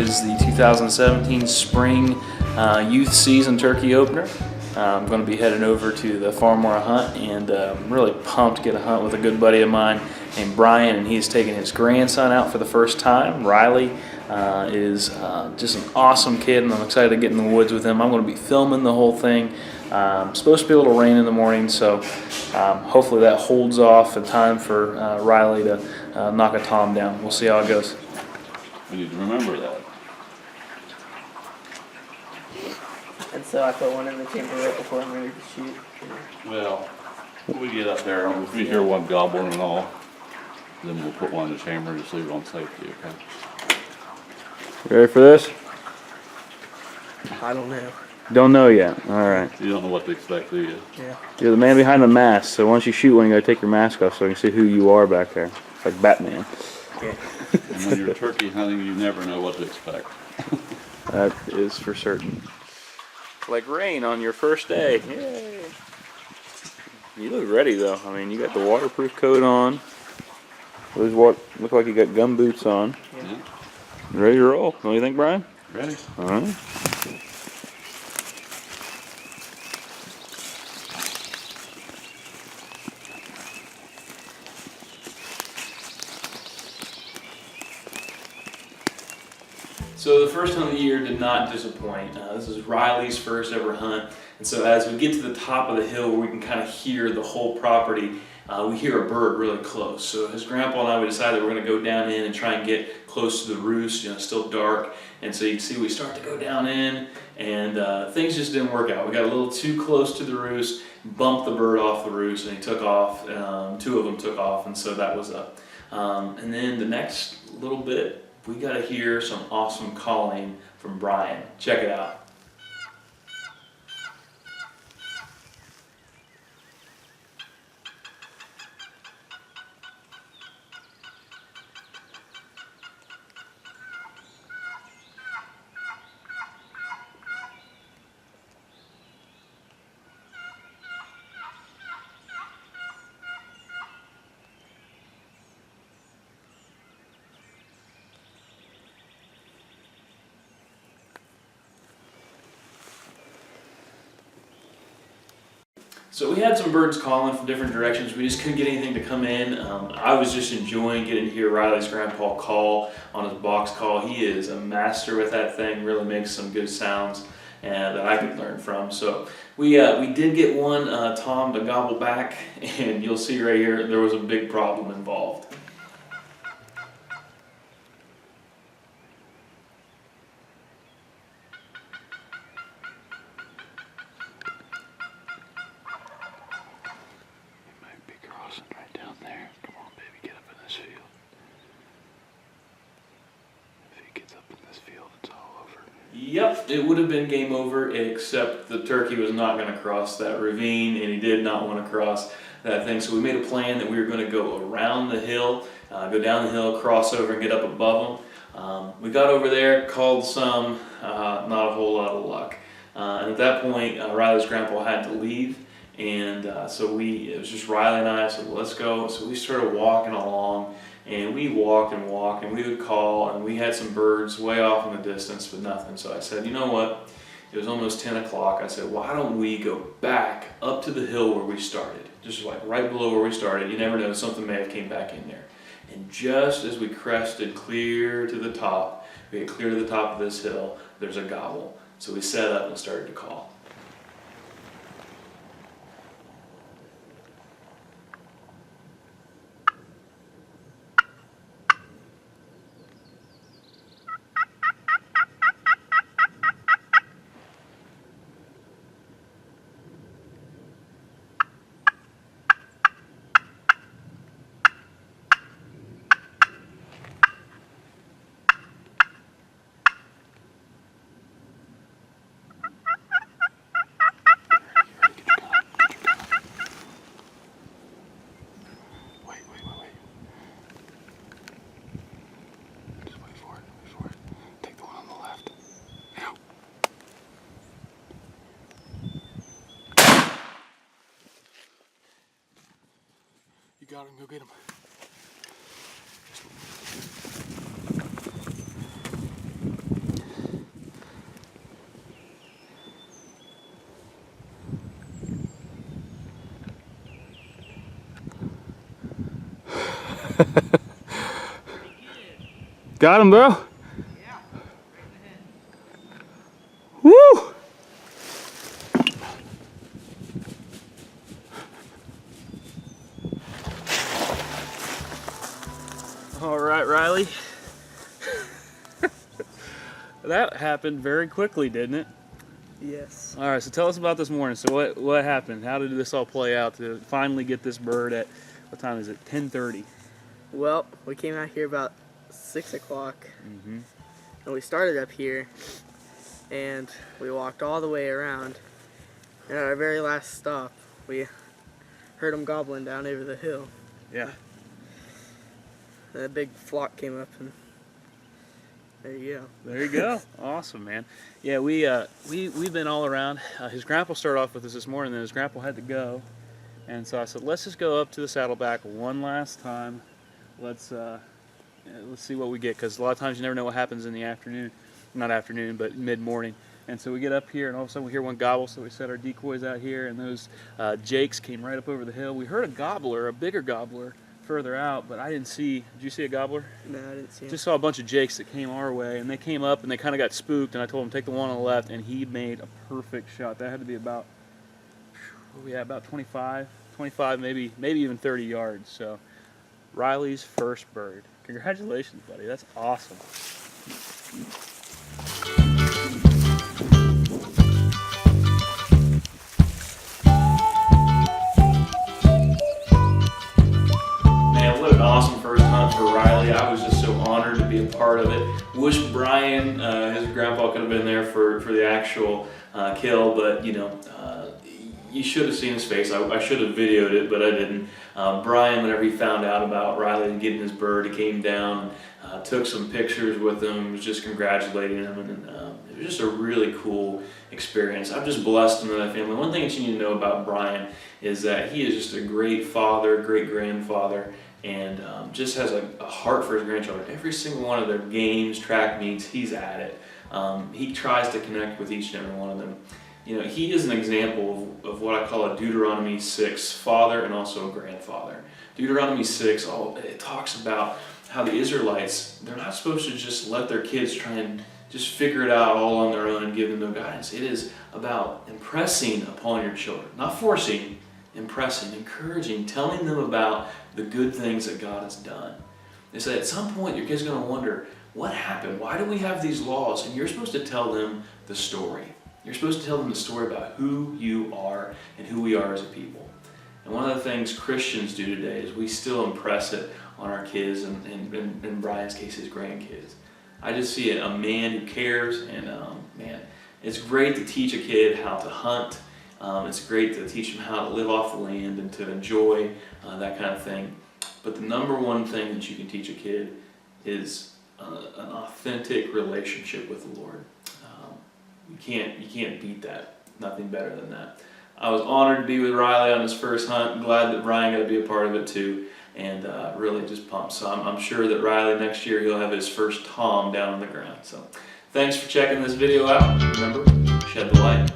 is the 2017 spring youth season turkey opener. I'm going to be heading over to the Farmore Hunt, and I'm really pumped to get a hunt with a good buddy of mine named Brian, and he's taking his grandson out for the first time. Riley is just an awesome kid, and I'm excited to get in the woods with him. I'm going to be filming the whole thing. It's supposed to be a little rain in the morning, so hopefully that holds off in time for Riley to knock a tom down. We'll see how it goes. We need to remember that. And so I put one in the chamber right before I'm ready to shoot. Well, when we get up there, if we hear one gobbling and all, then we'll put one in the chamber and just leave it on safety, okay? You ready for this? I don't know. Don't know yet. All right. You don't know what to expect, do you? Yeah. You're the man behind the mask, so once you shoot one, you gotta take your mask off so you can see who you are back there. Like Batman. Okay. And when you're turkey hunting, you never know what to expect. That is for certain. Like rain on your first day. Yay! You look ready though. I mean, you got the waterproof coat on. Those what look like you got gum boots on. Yeah. Ready to roll. What do you think, Brian? Ready? All right. So the first hunt of the year did not disappoint. This is Riley's first ever hunt, and so as we get to the top of the hill where we can kind of hear the whole property, we hear a bird really close. So his grandpa and I, we decided we're going to go down in and try and get close to the roost. You know, it's still dark, and so you can see we start to go down in, and things just didn't work out. We got a little too close to the roost, bumped the bird off the roost, and he took off. Two of them took off, and so that was up. And then the next little bit, we got to hear some awesome calling from Brian. Check it out. So we had some birds calling from different directions. We just couldn't get anything to come in. I was just enjoying getting to hear Riley's grandpa call on his box call. He is a master with that thing, really makes some good sounds and that I could learn from. So we did get one tom to gobble back, and you'll see right here there was a big problem involved. Right down there. Come on, baby, get up in this field. If he gets up in this field, it's all over. Yep, it would have been game over, except the turkey was not going to cross that ravine, and he did not want to cross that thing. So we made a plan that we were going to go around the hill, go down the hill, cross over, and get up above him. We got over there, called some, not a whole lot of luck. And at that point, Riley's grandpa had to leave. And so it was just Riley and I said, well, let's go. So we started walking along, and we walked and walked, and we would call, and we had some birds way off in the distance, but nothing. So I said, you know what? It was almost 10 o'clock. I said, why don't we go back up to the hill where we started? Just like right below where we started. You never know, something may have came back in there. And just as we crested clear to the top, we get clear to the top of this hill, there's a gobble. So we set up and started to call. You got him, go get him. Got him, bro? Yeah. Woo! All right, Riley. That happened very quickly, didn't it? Yes. All right, so tell us about this morning. So what happened? How did this all play out to finally get this bird at, what time is it, 10:30? Well, we came out here about 6 o'clock, and we started up here, and we walked all the way around, and at our very last stop, we heard them gobbling down over the hill. Yeah. And a big flock came up, and there you go. There you go. Awesome, man. Yeah, we've been all around. His grandpa started off with us this morning, then his grandpa had to go, and so I said, let's just go up to the Saddleback one last time. Let's see what we get, because a lot of times you never know what happens in the afternoon, not afternoon, but mid-morning. And so we get up here, and all of a sudden we hear one gobble, so we set our decoys out here, and those jakes came right up over the hill. We heard a gobbler, a bigger gobbler, further out, but I didn't see. Did you see a gobbler? No, I didn't see him. Just saw a bunch of jakes that came our way, and they came up and they kind of got spooked, and I told him take the one on the left, and he made a perfect shot. That had to be about, about 25, maybe even 30 yards. So Riley's first bird. Congratulations, buddy. That's awesome. Awesome first hunt for Ryley. I was just so honored to be a part of it. Wish Brian, his grandpa, could have been there for the actual kill, but you know, you should have seen his face. I should have videoed it, but I didn't. Brian, whenever he found out about Ryley getting his bird, he came down and took some pictures with him, was just congratulating him, and it was just a really cool experience. I'm just blessed in that family. One thing that you need to know about Brian is that he is just a great father, great grandfather, and just has a heart for his grandchildren. Every single one of their games, track meets, he's at it. He tries to connect with each and every one of them. You know, he is an example of what I call a Deuteronomy 6 father and also a grandfather. Deuteronomy 6, it talks about how the Israelites, they're not supposed to just let their kids try and just figure it out all on their own and give them no guidance. It is about impressing upon your children, not forcing, impressing, encouraging, telling them about the good things that God has done. They say at some point your kid's going to wonder, what happened? Why do we have these laws? And you're supposed to tell them the story. You're supposed to tell them the story about who you are and who we are as a people. And one of the things Christians do today is we still impress it on our kids, and in Brian's case, his grandkids. I just see a man who cares, and man, it's great to teach a kid how to hunt. It's great to teach them how to live off the land and to enjoy that kind of thing. But the number one thing that you can teach a kid is an authentic relationship with the Lord. You can't beat that. Nothing better than that. I was honored to be with Ryley on his first hunt. I'm glad that Brian got to be a part of it too, and really just pumped. So I'm sure that Ryley next year he'll have his first tom down on the ground. So thanks for checking this video out. Remember, shed the light.